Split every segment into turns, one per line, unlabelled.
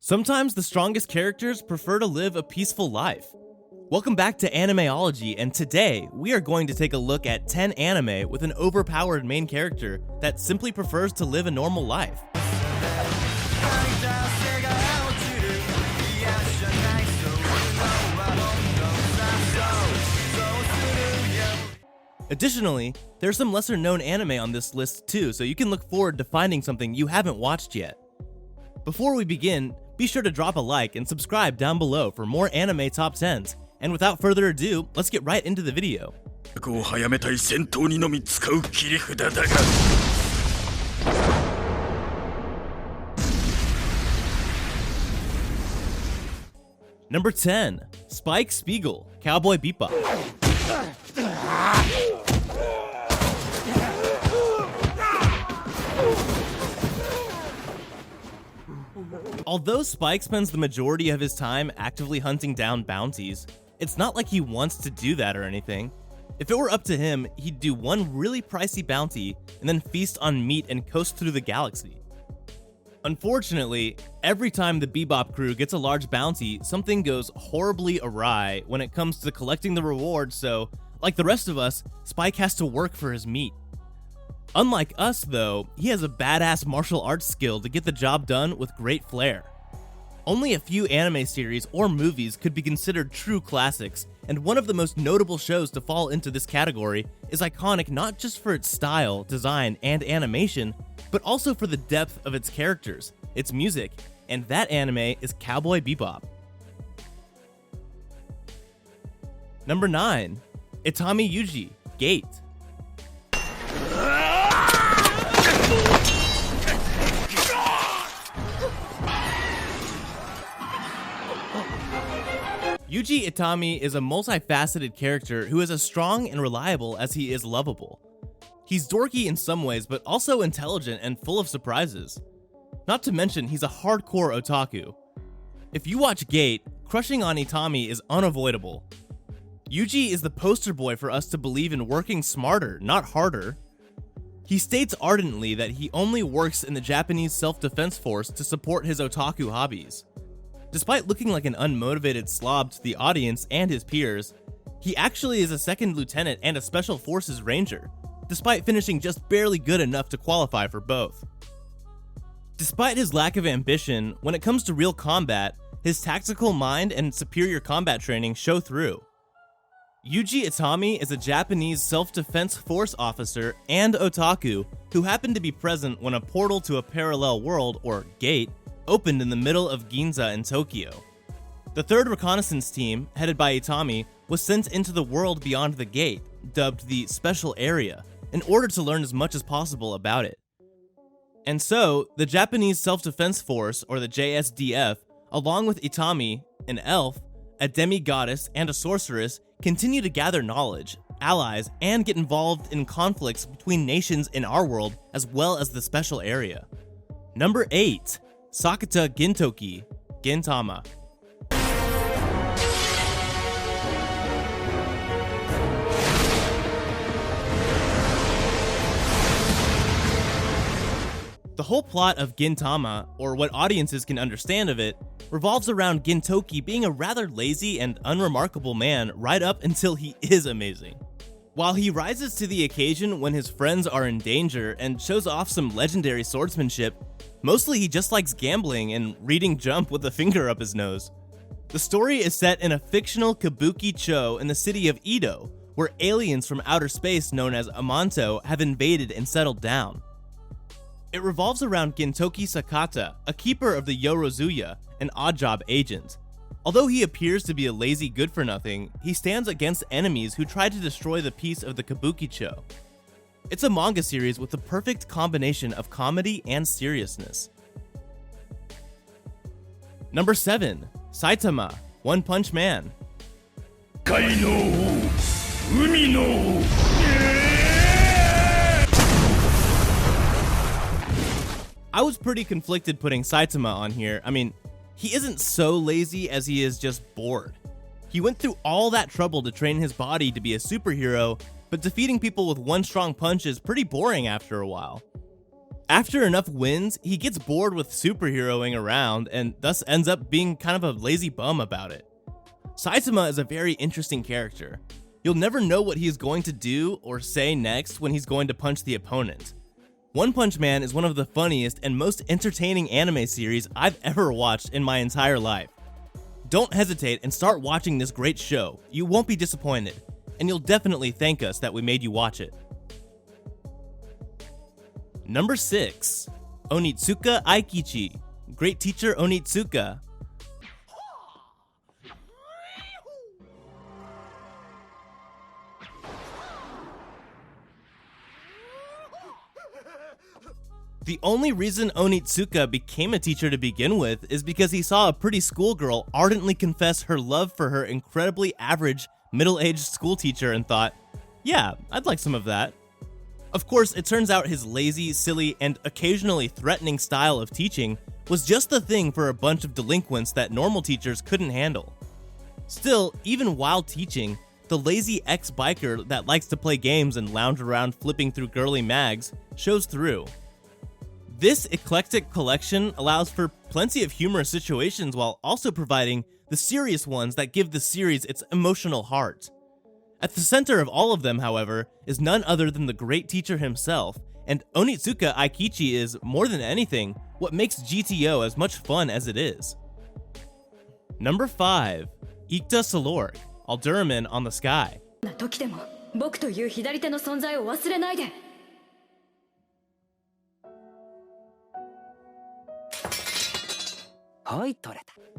Sometimes the strongest characters prefer to live a peaceful life. Welcome back to Animeology, and today we are going to take a look at 10 anime with an overpowered main character that simply prefers to live a normal life. Additionally, there's some lesser known anime on this list too, so you can look forward to finding something you haven't watched yet. Before we begin, be sure to drop a like and subscribe down below for more anime top 10s. And without further ado, let's get right into the video. Number 10. Spike Spiegel, Cowboy Bebop. Although Spike spends the majority of his time actively hunting down bounties, it's not like he wants to do that or anything. If it were up to him, he'd do one really pricey bounty and then feast on meat and coast through the galaxy. Unfortunately, every time the Bebop crew gets a large bounty, something goes horribly awry when it comes to collecting the reward, so, like the rest of us, Spike has to work for his meat. Unlike us, though, he has a badass martial arts skill to get the job done with great flair. Only a few anime series or movies could be considered true classics, and one of the most notable shows to fall into this category is iconic not just for its style, design, and animation, but also for the depth of its characters, its music, and that anime is Cowboy Bebop. Number 9. Itami Youji, Gate. Youji Itami is a multifaceted character who is as strong and reliable as he is lovable. He's dorky in some ways, but also intelligent and full of surprises. Not to mention, he's a hardcore otaku. If you watch Gate, crushing on Itami is unavoidable. Youji is the poster boy for us to believe in working smarter, not harder. He states ardently that he only works in the Japanese self-defense force to support his otaku hobbies. Despite looking like an unmotivated slob to the audience and his peers, he actually is a second lieutenant and a special forces ranger, despite finishing just barely good enough to qualify for both. Despite his lack of ambition, when it comes to real combat, his tactical mind and superior combat training show through. Youji Itami is a Japanese self-defense force officer and otaku who happened to be present when a portal to a parallel world, or gate, opened in the middle of Ginza in Tokyo. The 3rd Reconnaissance Team, headed by Itami, was sent into the world beyond the gate, dubbed the Special Area, in order to learn as much as possible about it. And so, the Japanese Self-Defense Force, or the JSDF, along with Itami, an elf, a demi-goddess, and a sorceress, continue to gather knowledge, allies, and get involved in conflicts between nations in our world as well as the Special Area. Number 8. Sakata Gintoki, Gintama. The whole plot of Gintama, or what audiences can understand of it, revolves around Gintoki being a rather lazy and unremarkable man right up until he is amazing. While he rises to the occasion when his friends are in danger and shows off some legendary swordsmanship, mostly he just likes gambling and reading Jump with a finger up his nose. The story is set in a fictional kabuki-cho in the city of Edo, where aliens from outer space known as Amanto have invaded and settled down. It revolves around Gintoki Sakata, a keeper of the Yorozuya, an odd-job agent. Although he appears to be a lazy good-for-nothing, he stands against enemies who try to destroy the peace of the kabuki-cho. It's a manga series with the perfect combination of comedy and seriousness. Number 7. Saitama One Punch Man. I was pretty conflicted putting Saitama on here. I mean, he isn't so lazy as he is just bored. He went through all that trouble to train his body to be a superhero, but defeating people with one strong punch is pretty boring after a while. After enough wins, he gets bored with superheroing around and thus ends up being kind of a lazy bum about it. Saitama is a very interesting character. You'll never know what he is going to do or say next when he's going to punch the opponent. One Punch Man is one of the funniest and most entertaining anime series I've ever watched in my entire life. Don't hesitate and start watching this great show. You won't be disappointed, and you'll definitely thank us that we made you watch it. Number 6. Onizuka Aikichi, Great Teacher Onizuka. The only reason Onizuka became a teacher to begin with is because he saw a pretty schoolgirl ardently confess her love for her incredibly average, middle-aged school teacher and thought, yeah, I'd like some of that. Of course, it turns out his lazy, silly, and occasionally threatening style of teaching was just the thing for a bunch of delinquents that normal teachers couldn't handle. Still, even while teaching, the lazy ex-biker that likes to play games and lounge around flipping through girly mags shows through. This eclectic collection allows for plenty of humorous situations while also providing the serious ones that give the series its emotional heart. At the center of all of them, however, is none other than the great teacher himself, and Onizuka Aikichi is, more than anything, what makes GTO as much fun as it is. Number 5. Ikta Solork, Alderamin on the Sky.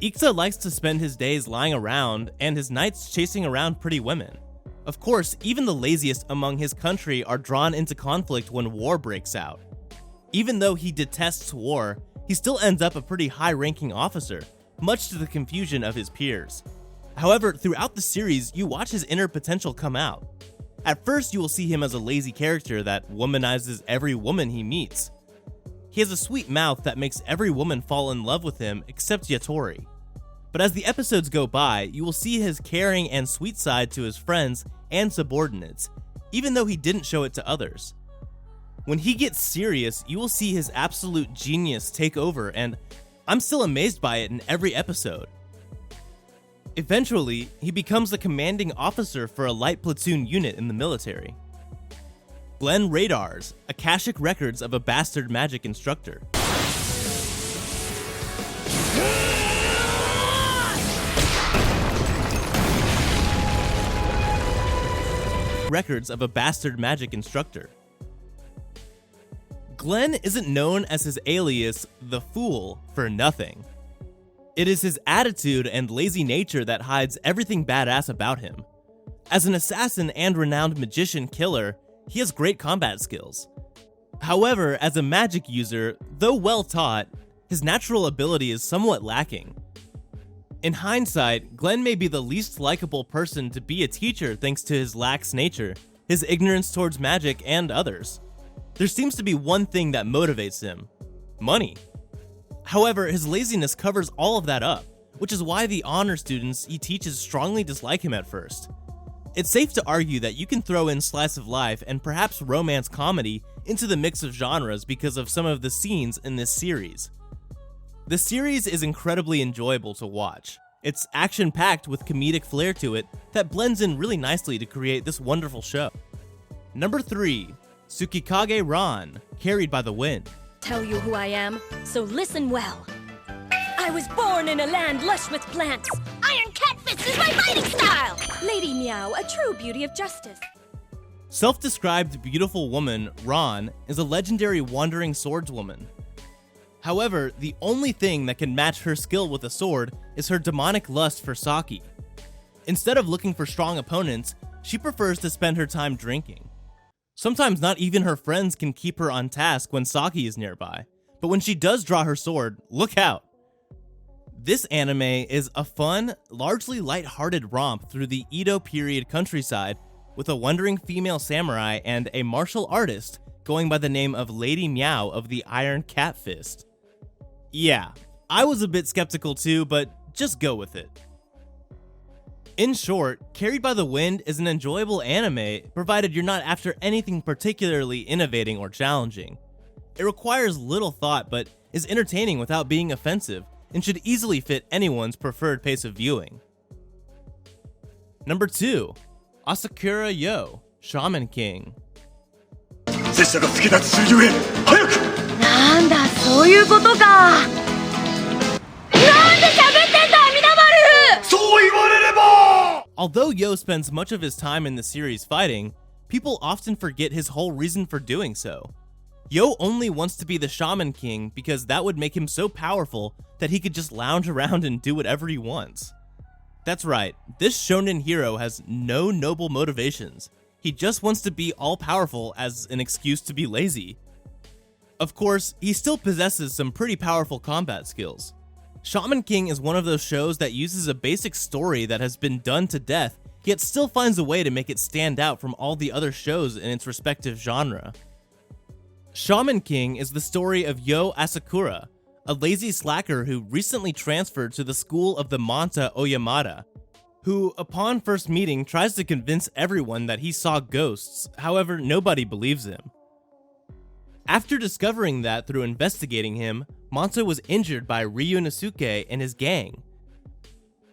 Ikta likes to spend his days lying around and his nights chasing around pretty women. Of course, even the laziest among his country are drawn into conflict when war breaks out. Even though he detests war, he still ends up a pretty high-ranking officer, much to the confusion of his peers. However, throughout the series, you watch his inner potential come out. At first, you will see him as a lazy character that womanizes every woman he meets. He has a sweet mouth that makes every woman fall in love with him except Yatori. But as the episodes go by, you will see his caring and sweet side to his friends and subordinates, even though he didn't show it to others. When he gets serious, you will see his absolute genius take over, and I'm still amazed by it in every episode. Eventually, he becomes the commanding officer for a light platoon unit in the military. Glenn Radar's Akashic Records of a Bastard Magic Instructor. Records of a Bastard Magic Instructor. Glenn isn't known as his alias, the Fool, for nothing. It is his attitude and lazy nature that hides everything badass about him. As an assassin and renowned magician killer, he has great combat skills. However, as a magic user, though well taught, his natural ability is somewhat lacking. In hindsight, Glenn may be the least likable person to be a teacher thanks to his lax nature, his ignorance towards magic, and others. There seems to be one thing that motivates him: money. However, his laziness covers all of that up, which is why the honor students he teaches strongly dislike him at first. It's safe to argue that you can throw in slice of life and perhaps romance comedy into the mix of genres because of some of the scenes in this series. The series is incredibly enjoyable to watch. It's action-packed with comedic flair to it that blends in really nicely to create this wonderful show. Number 3. Tsukikage Ran, Carried by the Wind.
Tell you who I am, so listen well. I was born in a land lush with plants. Iron cat fist is my fighting style! Lady Meow, a true beauty of justice.
Self-described beautiful woman, Ran, is a legendary wandering swordswoman. However, the only thing that can match her skill with a sword is her demonic lust for sake. Instead of looking for strong opponents, she prefers to spend her time drinking. Sometimes not even her friends can keep her on task when sake is nearby, but when she does draw her sword, look out! This anime is a fun, largely light-hearted romp through the Edo period countryside with a wandering female samurai and a martial artist going by the name of Lady Meow of the Iron Cat Fist. Yeah, I was a bit skeptical too, but just go with it. In short, Carried by the Wind is an enjoyable anime, provided you're not after anything particularly innovating or challenging. It requires little thought but is entertaining without being offensive and should easily fit anyone's preferred pace of viewing. Number 2. Asakura Yo, Shaman King.
拙者が助太刀するゆえ早く
なんだ、そういうことか。なんで喋ってんだ、みなまる。
そう言われれば
Although Yo spends much of his time in the series fighting, people often forget his whole reason for doing so. Yo only wants to be the Shaman King because that would make him so powerful that he could just lounge around and do whatever he wants. That's right, this shonen hero has no noble motivations. He just wants to be all-powerful as an excuse to be lazy. Of course, he still possesses some pretty powerful combat skills. Shaman King is one of those shows that uses a basic story that has been done to death, yet still finds a way to make it stand out from all the other shows in its respective genre. Shaman King is the story of Yo Asakura, a lazy slacker who recently transferred to the school of the Manta Oyamada, who, upon first meeting, tries to convince everyone that he saw ghosts, however, nobody believes him. After discovering that through investigating him, Manta was injured by Ryunosuke and his gang.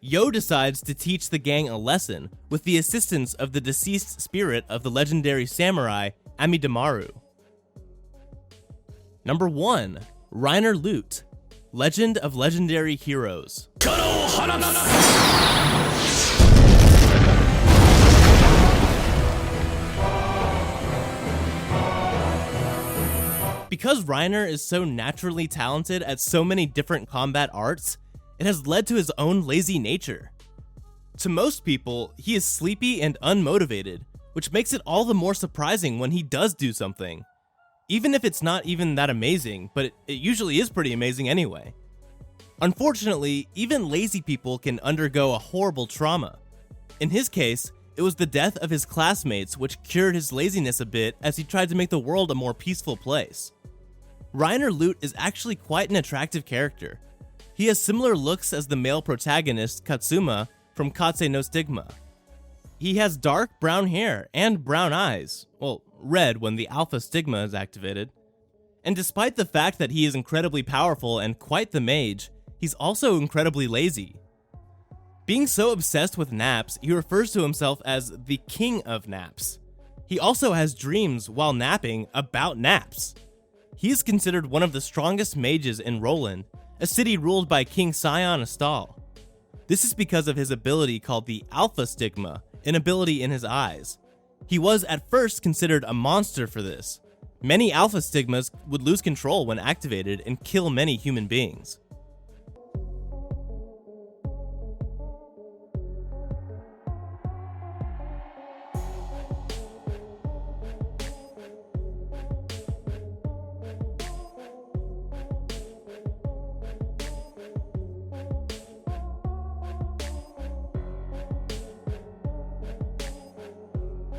Yo decides to teach the gang a lesson with the assistance of the deceased spirit of the legendary samurai Amidamaru. Number 1. Ryner Lute, Legend of Legendary Heroes. Because Ryner is so naturally talented at so many different combat arts, it has led to his own lazy nature. To most people, he is sleepy and unmotivated, which makes it all the more surprising when he does do something. Even if it's not even that amazing, but it usually is pretty amazing anyway. Unfortunately, even lazy people can undergo a horrible trauma. In his case, it was the death of his classmates which cured his laziness a bit as he tried to make the world a more peaceful place. Ryner Lute is actually quite an attractive character. He has similar looks as the male protagonist Katsuma from Katse no Stigma. He has dark brown hair and brown eyes, well, red when the alpha stigma is activated. And despite the fact that he is incredibly powerful and quite the mage, he's also incredibly lazy. Being so obsessed with naps, he refers to himself as the king of naps. He also has dreams while napping about naps. He is considered one of the strongest mages in Roland, a city ruled by King Sion Astal. This is because of his ability called the Alpha Stigma, an ability in his eyes. He was at first considered a monster for this. Many Alpha Stigmas would lose control when activated and kill many human beings.